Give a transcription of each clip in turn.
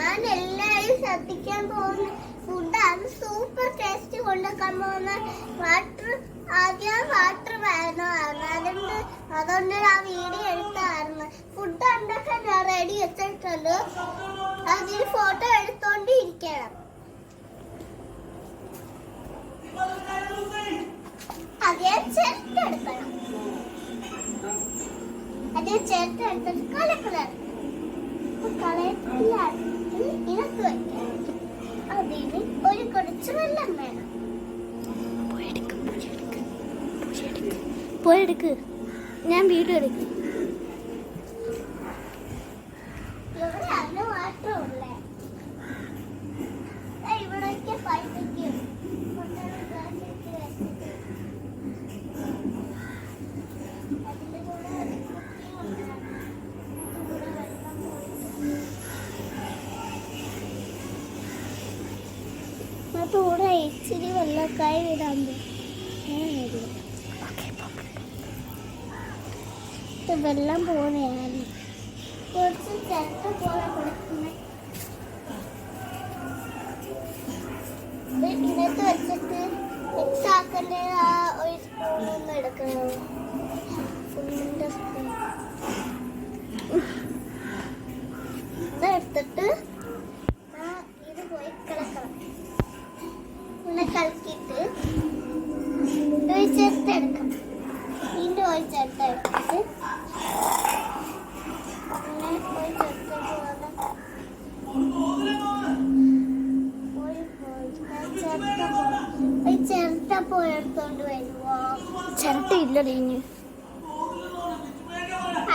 ഞാൻ എല്ലാവരും ശ്രദ്ധിക്കാൻ പോകുന്ന ഫുഡാണ്. സൂപ്പർ ടേസ്റ്റ് കൊണ്ടുവെക്കാൻ പോകുന്ന ആദ്യം വാട്ടർ വേണമായിരുന്നു. അതുകൊണ്ട് ആ വീഡിയോ എടുത്തായിരുന്നു. ഫുഡ് ഉണ്ടാക്കാൻ ഞാൻ റെഡി വെച്ചിട്ടുണ്ട്. അതിന് ഫോട്ടോ എടുത്തോണ്ടിരിക്കണം. അതേ ചേർത്തെടുക്കണം. അതേ ചേർത്തെടുത്തിട്ട് കളക്കളർ ഇനക്ക് വയ്ക്കണം. അതിന് ഒരു കുറച്ച് വെള്ളം വേണം. പോയെടുക്ക്, ഞാൻ വീഡിയോ എടുക്കും. ഇവിടെയാണ് വാട്ടർ ഉള്ളത്. ഇവിടൊക്കെ പൈസയ്ക്കും കൂടെ ഇച്ചിരി വെള്ളക്കായി വിടാൻ വെള്ളം പോലെയാണ്. കുറച്ച് ചിരട്ട പോലെ കൊടുക്കുന്നത് ഇന്നത്തെ വെച്ചിട്ട് മിക്സ് ആക്കേണ്ട. ആ ഒരു സ്പൂണൊന്നും എടുക്കണോ? ഫുള്ളിൻ്റെ സ്പൂൺ ഇതെടുത്തിട്ട് ഇത് പോയി കിടക്കണം. പിന്നെ കളിക്കിട്ട് ഒരു ചേർത്തെടുക്കണം. ഇതിൻ്റെ ഒരു ചേർത്തെടുത്തിട്ട് പിന്നെ ഒരു ചിരട്ട പോയെടുത്തോണ്ട് വരുവോ? ചിരട്ട ഇല്ല കഴിഞ്ഞ്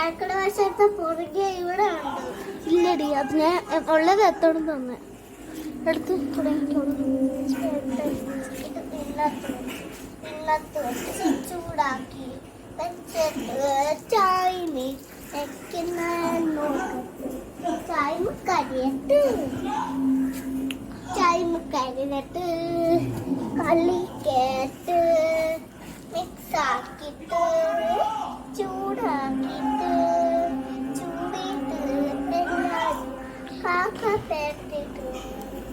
അടുക്കള വശത്തെ പുറകെ ഇവിടെ ഉണ്ട്. ഇല്ലടി, അത് ഞാൻ ഉള്ളത് എത്തോളം തന്നെ എടുത്ത് ചൂടാക്കി ചായ്മ കരിയട്ട് കളിക്കേട്ട്